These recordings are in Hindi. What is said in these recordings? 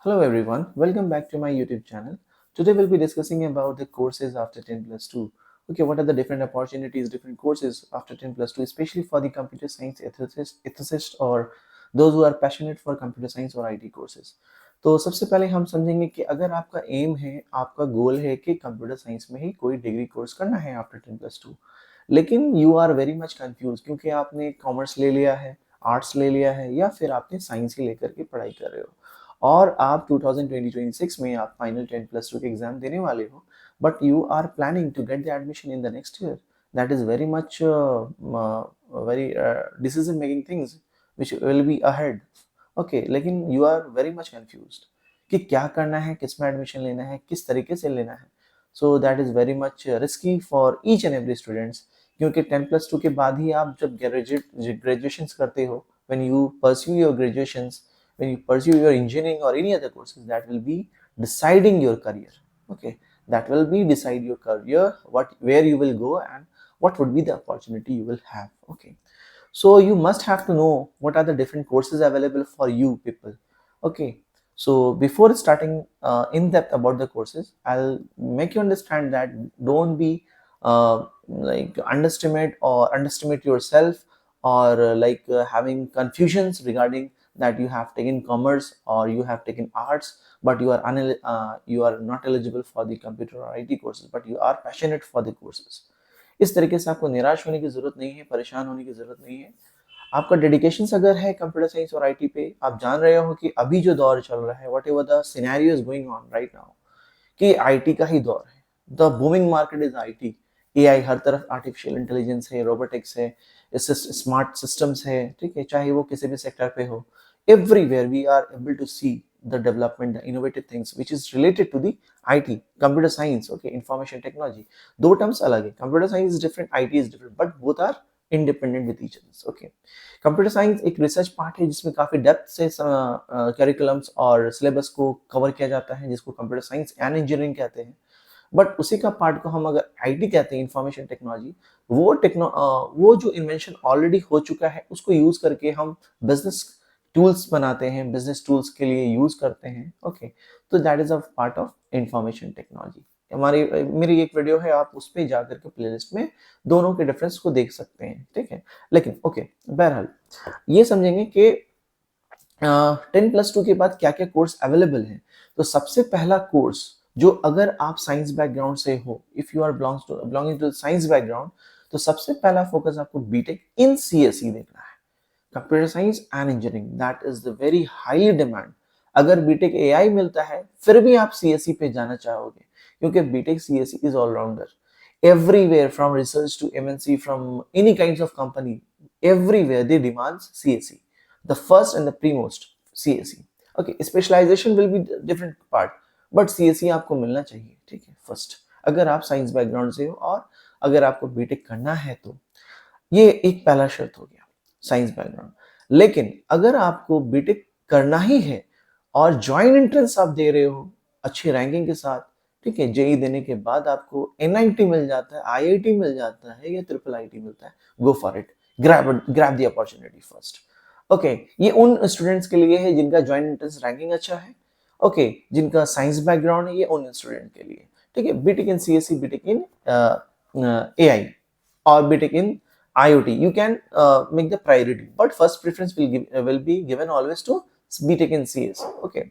Hello everyone, welcome back to my YouTube channel. Today we'll be discussing about the courses after 10 plus 2. Okay, what are the different opportunities, different courses after 10 plus 2, especially for the computer science ethicist or those who are passionate for computer science और IT courses. तो सबसे पहले हम समझेंगे कि अगर आपका एम है, आपका गोल है कि कंप्यूटर साइंस में ही कोई डिग्री कोर्स करना है आफ्टर 10 प्लस 2, लेकिन you are very much confuse क्योंकि आपने कॉमर्स ले लिया है, आर्ट्स ले लिया है या फिर आपने साइंस ही लेकर के पढ़ाई कर रहे हो और आप 2020-26 में आप फाइनल 10 प्लस 2 के एग्जाम देने वाले हो, but you are planning to get the admission in the next year. That is very much very decision making things which will be ahead. Okay, लेकिन you are very much confused कि क्या करना है, किस में एडमिशन लेना है, किस तरीके से लेना है. So that is very much risky for each and every students, क्योंकि 10 प्लस 2 के बाद ही आप जब ग्रेजुएशन करते हो, when you pursue your graduations, when you pursue your engineering or any other courses, that will be deciding your career. Okay, that will be decide your career, what where you will go and what would be the opportunity you will have. Okay, so you must have to know what are the different courses available for you people. Okay, so before starting in depth about the courses, I'll make you understand that don't be underestimate yourself, or having confusions regarding that you have taken commerce or you have taken arts, but you are not eligible for the computer or IT courses, but you are passionate for the courses. इस तरीके से आपको निराश होने की जरूरत नहीं है, परेशान होने की जरूरत नहीं है. आपका डेडिकेशन अगर है कंप्यूटर साइंस और आईटी पे, आप जान रहे हो कि अभी जो दौर चल रहा है, whatever the scenario is going on right now, कि आईटी का ही दौर है. The booming market is IT. AI हर तरफ, आर्टिफिशियल इंटेलिजेंस है, रोबोटिक्स है, स्मार्ट सिस्टम्स है, ठीक है, चाहे वो किसी भी सेक्टर पे हो. Everywhere we are able to see the development, the innovative things which is related to the IT, computer science, okay, information technology. दो terms अलग है. Computer science is different, IT is different, but both are independent with each other. Okay, computer science एक रिसर्च पार्ट है जिसमें काफी डेप्थ से करिकुलम्स और सिलेबस को कवर किया जाता है, जिसको कंप्यूटर साइंस एंड इंजीनियरिंग कहते हैं. बट उसी का पार्ट को हम अगर आईटी कहते हैं, इंफॉर्मेशन टेक्नोलॉजी, वो जो इन्वेंशन ऑलरेडी हो चुका है उसको यूज करके हम बिजनेस टूल्स बनाते हैं, बिजनेस टूल्स के लिए यूज करते हैं. ओके, तो that is a part of information technology. हमारी मेरी एक वीडियो है, आप उस पर जाकर के प्लेलिस्ट में दोनों के डिफरेंस को देख सकते हैं, ठीक है. लेकिन ओके, बहरहाल ये समझेंगे कि 10 प्लस 2 के बाद क्या क्या कोर्स अवेलेबल हैं. तो सबसे पहला कोर्स, जो अगर आप साइंस बैकग्राउंड से हो, if you are belonging to science background, तो सबसे पहला फोकस आपको बीटेक इन सीएसई देखना है, computer science and engineering. That is the very highly demand. अगर बीटेक एआई मिलता है फिर भी आप सीएसई पे जाना चाहोगे, क्योंकि BTech CSE is allrounder. everywhere from research to MNC, from any kinds of company, everywhere they demand CSE, the first and the premost CSE. Okay, specialization will be different part, but CSE आपको मिलना चाहिए, ठीक है, फर्स्ट, अगर आप साइंस बैकग्राउंड से हो और अगर आपको बीटेक करना है तो. ये एक पहला शर्त हो गया, साइंस बैकग्राउंड. लेकिन अगर आपको बीटेक करना ही है और ज्वाइंट एंट्रेंस आप दे रहे हो अच्छी रैंकिंग के साथ, ठीक है, जेई देने के बाद आपको एनआईटी मिल जाता है, आईआईटी मिल जाता है या ट्रिपल आईटी मिलता है, go for it, grab the opportunity first. Okay, ये उन स्टूडेंट्स के लिए है जिनका ज्वाइंट एंट्रेंस रैंकिंग अच्छा है. ओके, जिनका साइंस बैकग्राउंड है, ये उन स्टूडेंट के लिए, ठीक है. BTech in CSC, BTech in AI or BTech in IoT, you can make the priority, but first preference will be given always to BTech in CS. Okay,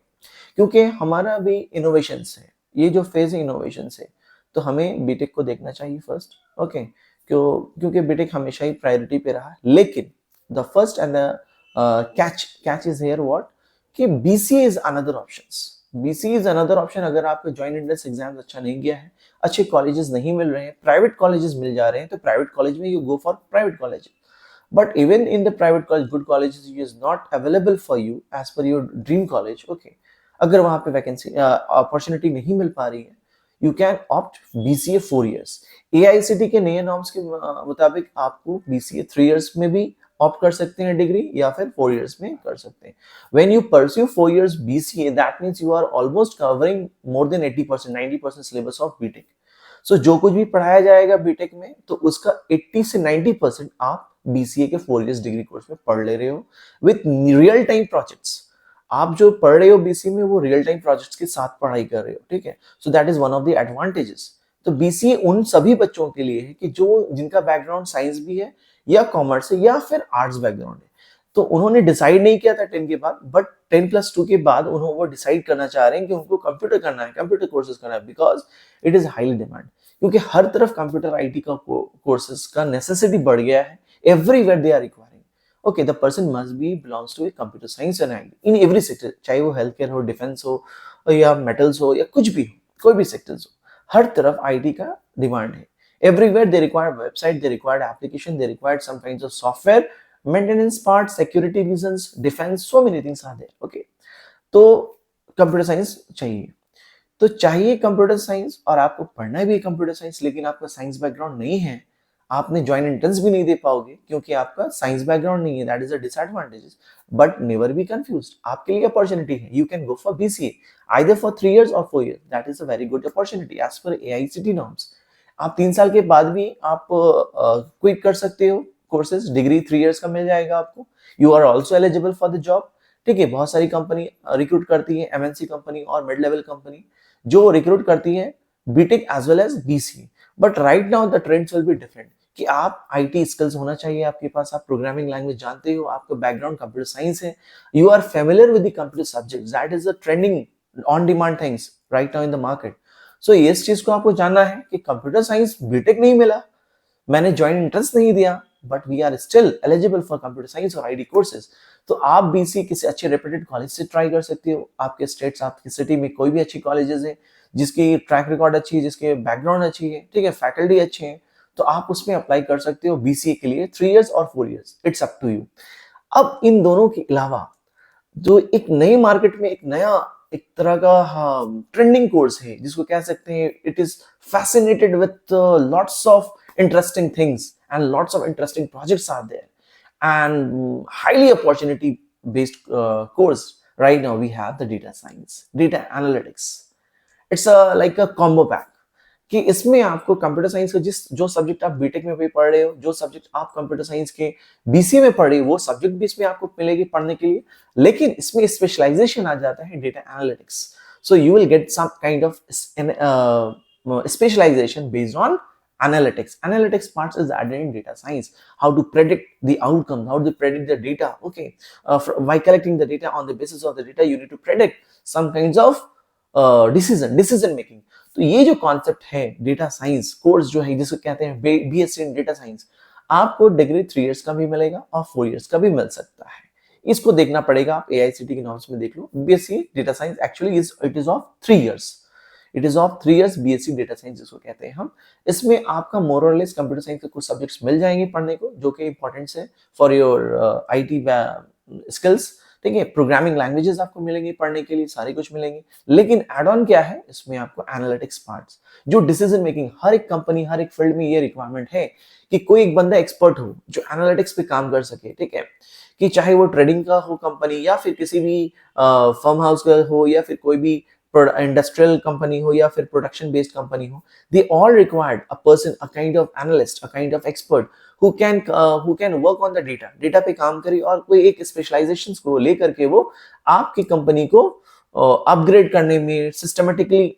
क्योंकि हमारा भी इनोवेशंस है, ये जो फेज है इनोवेशंस है, तो हमें बीटेक को देखना चाहिए फर्स्ट. ओके, क्योंकि बीटेक हमेशा ही प्रायोरिटी पे रहा. लेकिन the first and the catch is here what, कि BCA is another options. BCA is another option. अगर आपका जॉइंट एंट्रेंस एग्जाम अच्छा नहीं गया है, अच्छे कॉलेजेस नहीं मिल रहे हैं, प्राइवेट कॉलेजेस मिल जा रहे हैं, तो प्राइवेट कॉलेज में you go for private college. But even in the private college, good colleges is not available for you as per your dream college. Okay, अगर वहां पे वैकेंसी अपॉर्चुनिटी नहीं मिल पा रही है, you can opt BCA 4 years. AICT के नए नॉर्म्स के मुताबिक आपको बीसीए 3 इयर्स में भी ऑप्ट कर सकते हैं डिग्री, या फिर 4 इयर्स में कर सकते हैं. When you pursue 4 years BCA, that means you are almost covering more than 80%, 90% syllabus of BTech. So जो कुछ भी पढ़ाया जाएगा बीटेक में, तो उसका 80 से 90% आप बीसीए के 4 इयर्स डिग्री कोर्स में पढ़ ले रहे हो विथ रियल टाइम प्रोजेक्ट्स. आप जो पढ़ रहे हो बीसीए में वो रियल टाइम प्रोजेक्ट्स के साथ पढ़ाई कर रहे हो, ठीक है। So that is one of the advantages. तो बीसीए उन सभी बच्चों के लिए है कि जो जिनका बैकग्राउंड साइंस भी है या कॉमर्स है या फिर आर्ट्स बैकग्राउंड है। तो उन्होंने डिसाइड नहीं किया था 10 के बाद, बट 10+2 के बाद उन्होंने वो डिसाइड करना चाह रहे हैं कि उनको कंप्यूटर करना है, कंप्यूटर कोर्सेज करना है, because it is highly demand. क्योंकि हर तरफ कंप्यूटर आईटी का कोर्सेज का नेसेसिटी बढ़ गया है, everywhere they are requiring. Okay, the person must be belongs to a computer science and IT in every sector, चाहे वो हेल्थ केयर हो, डिफेंस हो या मेटल्स हो या कुछ भी हो, कोई भी सेक्टर्स हो, हर तरफ आईटी का डिमांड है। Everywhere they require website, they require application, they require some kinds of software, maintenance parts, security reasons, defense, so many things are there. Okay, तो कंप्यूटर साइंस चाहिए, तो चाहिए कंप्यूटर साइंस, और आपको पढ़ना भी कंप्यूटर साइंस, लेकिन आपका साइंस बैकग्राउंड नहीं है, आपने ज्वाइन एंट्रेंस भी नहीं दे पाओगे क्योंकि आपका साइंस बैकग्राउंड नहीं है। That is a disadvantage, but never be confused, आपके लिए अपॉर्चुनिटी है। You can go for BCA either for 3 years और 4 years, that is a very good opportunity as per AICT norms. आप 3 साल के बाद भी आप क्विट कर सकते हो कोर्सेज, डिग्री 3 years का मिल जाएगा आपको। You are also eligible for the job, ठीक है। बहुत सारी कंपनी रिक्रूट करती है, एमएनसी कंपनी और मिड लेवल कंपनी जो रिक्रूट करती है BTech as well as BCA. But right now the trends will be different, कि आप आईटी स्किल्स होना चाहिए आपके पास, आप प्रोग्रामिंग लैंग्वेज जानते हो, आपका बैकग्राउंड कंप्यूटर साइंस है, you are familiar with the computer subject, that is the trending on demand things right now in the market. So इस चीज को आपको जानना है कि कंप्यूटर साइंस बीटेक नहीं मिला, मैंने ज्वाइन इंट्रेंस नहीं दिया, but we are still eligible for computer science और आईटी कोर्सेज। तो आप बीसी किसी अच्छे रेप्यूटेड कॉलेज से ट्राई कर सकते हो, आपके स्टेट्स, आपकी सिटी में कोई भी अच्छी कॉलेजेस है जिसकी ट्रैक रिकॉर्ड अच्छी है, जिसके बैकग्राउंड अच्छी है, ठीक है, फैकल्टी अच्छे हैं, तो आप उसमें अप्लाई कर सकते हो बीसीए के लिए 3 years और 4 years, it's up to you. अब इन दोनों के अलावा जो एक नई मार्केट में एक नया एक तरह का ट्रेंडिंग कोर्स है जिसको कह सकते हैं it is fascinated with lots of interesting things and lots of interesting projects are there and highly opportunity based course right now we have the data science, data analytics. It's a like a combo pack कि इसमें आपको कंप्यूटर साइंस का जो सब्जेक्ट आप बीटेक में भी पढ़ रहे हो, जो सब्जेक्ट आप कंप्यूटर साइंस के बीसीए में पढ़ रहे हो, वो सब्जेक्ट भी इसमें आपको मिलेगी पढ़ने के लिए, लेकिन इसमें स्पेशलाइजेशन आ जाता है data analytics. So you will get some kind of specialization based on analytics. Analytics parts is added in data science. How to predict the outcomes, how to predict the data. Okay, by collecting the data, on the basis of the data, you need to predict some kinds of decision making. तो ये जो कॉन्सेप्ट है डेटा साइंस कोर्स जो है जिसको कहते हैं बीएससी इन डेटा साइंस, आपको डिग्री 3 years का भी मिलेगा और 4 years का भी मिल सकता है। इसको देखना पड़ेगा, आप एआईसीटी के नॉर्म्स में देख लो। BSc data science actually it is of 3 years, it is of 3 years BSc data science जिसको कहते हैं हम। इसमें आपका मोर और लेस कंप्यूटर साइंस के कुछ सब्जेक्ट्स मिल जाएंगे पढ़ने को जो कि इंपॉर्टेंट है फॉर योर आईटी स्किल्स, ठीक है। प्रोग्रामिंग लैंग्वेजेस आपको मिलेंगे पढ़ने के लिए, सारे कुछ मिलेंगे, लेकिन एड ऑन क्या है इसमें आपको एनालिटिक्स पार्ट्स, जो डिसीजन मेकिंग, हर एक कंपनी हर एक फील्ड में ये रिक्वायरमेंट है कि कोई एक बंदा एक्सपर्ट हो जो एनालिटिक्स पे काम कर सके, ठीक है। कि चाहे वो ट्रेडिंग का हो कंपनी या फिर किसी भी फर्म हाउस का हो या फिर कोई भी इंडस्ट्रियल कंपनी हो या फिर प्रोडक्शन बेस्ड कंपनी हो, they all required a person, a kind of analyst, a kind of expert who can work on the data पे काम करे और कोई एक स्पेशलाइजेशन को लेकर के वो आपकी कंपनी को अपग्रेड करने में, सिस्टमेटिकली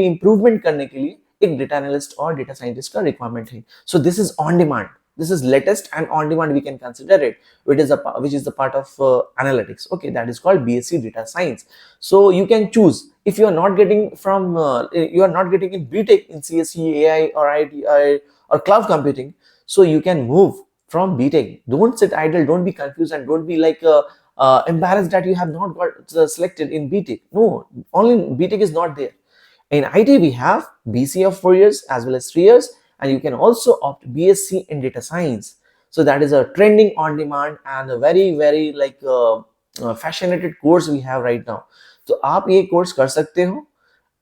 इंप्रूवमेंट करने के लिए एक डेटा एनालिस्ट और डेटा साइंटिस्ट का रिक्वायरमेंट है। So this is on demand, this is latest and on demand we can consider it, which is the part of analytics. Okay, that is called BSc data science. So you can choose, if you are not getting from you are not getting in BTech in CSE, AI or IT or cloud computing, so you can move from BTech. Don't sit idle, don't be confused, and don't be like embarrassed that you have not got selected in BTech. No, only BTech is not there. In IT we have BC of 4 years as well as 3 years, and you can also opt BSc in data science. So that is a trending on demand and a very like fascinated course we have right now. तो आप ये कोर्स कर सकते हो,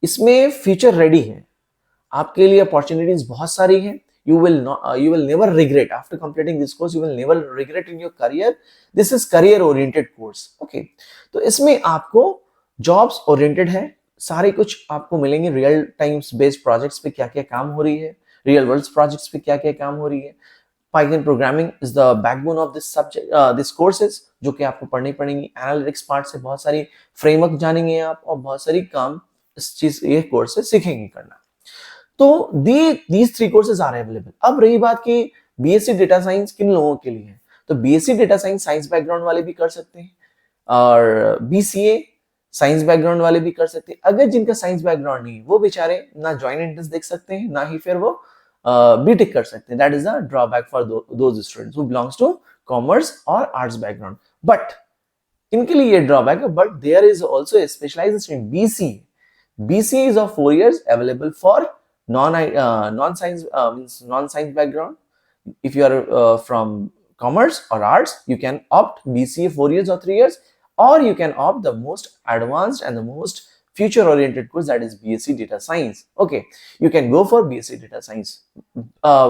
इसमें फ्यूचर रेडी है, आपके लिए अपॉर्चुनिटीज बहुत सारी हैं। You will never regret after completing this course. You will never regret in your career. This is career oriented course. Okay, तो इसमें आपको जॉब्स ओरिएंटेड है, सारे कुछ आपको मिलेंगे, रियल टाइम्स बेस्ड प्रोजेक्ट्स पे क्या क्या काम हो रही है, रियल वर्ल्ड प्रोजेक्ट्स पे क्या क्या काम हो रही है, Python programming is the backbone of this subject, this courses, जो कि आपको पढ़नी पड़ेंगी। एनालिटिक्स पार्ट से बहुत सारी फ्रेमवर्क जानेंगे आप, और बहुत सारी काम इस चीज ये कोर्स से सीखेंगे करना। तो these three courses are available. अब रही बात कि बीएससी डेटा साइंस किन लोगों के लिए है, तो BSc data science science background वाले भी कर सकते हैं, और बीसीए साइंस बैकग्राउंड वाले भी कर सकते हैं। अगर जिनका साइंस बैकग्राउंड नहीं है, वो बेचारे ना ज्वाइंट एंट्रेंस देख सकते हैं, ना ही फिर वो बीटेक कर सकते हैं। That is the drawback for those students who belongs to commerce और आर्ट्स बैकग्राउंड। बट इनके लिए ये ड्रॉबैक है, but there is also a specialization in BCA. BCA is of 4 years, available for non-science means non-science background. If you are from commerce or arts, you can opt BCA 4 years or 3 years, or you can opt the most advanced and the most future-oriented course, that is BSc Data Science. Okay, you can go for BSc Data Science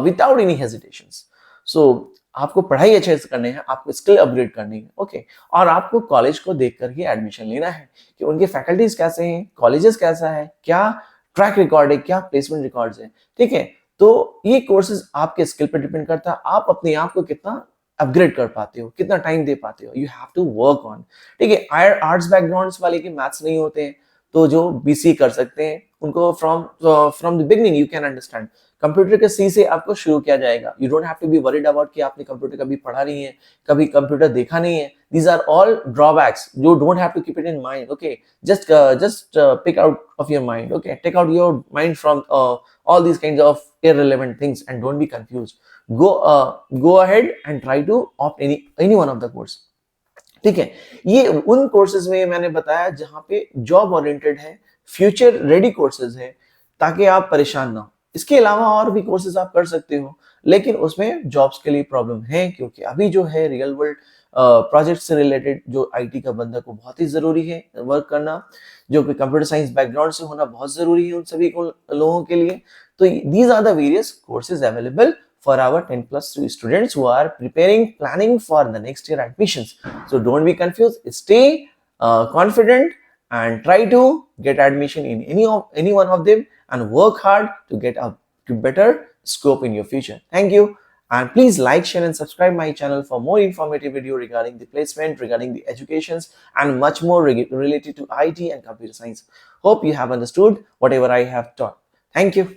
without any hesitations. So आपको पढ़ाई अच्छे से करनी है, आपको स्किल अपग्रेड करनी है, ओके, और आपको कॉलेज को देख कर ही एडमिशन लेना है कि उनके फैकल्टीज कैसे हैं, कॉलेजेस कैसा है, क्या ट्रैक रिकॉर्ड है, क्या प्लेसमेंट रिकॉर्ड्स है, ठीक है। तो ये कोर्सेज आपके स्किल पर डिपेंड करता है, आप अपने आप को कितना अपग्रेड कर पाते हो, कितना टाइम दे पाते हो, you have to work on, ठीक है। आर्ट्स बैकग्राउंड्स वाले के मैथ्स नहीं होते हैं, तो जो बीसी कर सकते हैं उनको from the beginning you can understand. Computer के सी से आपको शुरू किया जाएगा, you don't have to be worried about कि आपने कंप्यूटर कभी पढ़ा नहीं है, कभी कंप्यूटर देखा नहीं है। These are all drawbacks, you don't have to keep it in mind, okay. Just pick out of your mind, okay, take out your mind from all these kinds of irrelevant things and don't be confused. Go ahead and try to opt any one of the course, ठीक है। ये उन कोर्सेज में मैंने बताया जहां पे जॉब ओरिएंटेड है, फ्यूचर रेडी कोर्सेज है, ताकि आप परेशान ना हो। इसके अलावा और भी कोर्सेज आप कर सकते हो, लेकिन उसमें जॉब्स के लिए प्रॉब्लम है, क्योंकि अभी जो है रियल वर्ल्ड प्रोजेक्ट से रिलेटेड जो आईटी का बंदा को बहुत ही जरूरी है वर्क करना, जो कि कंप्यूटर साइंस बैकग्राउंड से होना बहुत जरूरी है उन सभी को लोगों के लिए। तो these are the various courses available for our 10+2 students who are planning for the next year admissions. So don't be confused, stay confident and try to get admission in any one of them, and work hard to get a better scope in your future. Thank you, and please like, share and subscribe my channel for more informative video regarding the placement, regarding the educations, and much more related to IT and computer science. Hope you have understood whatever I have taught. Thank you.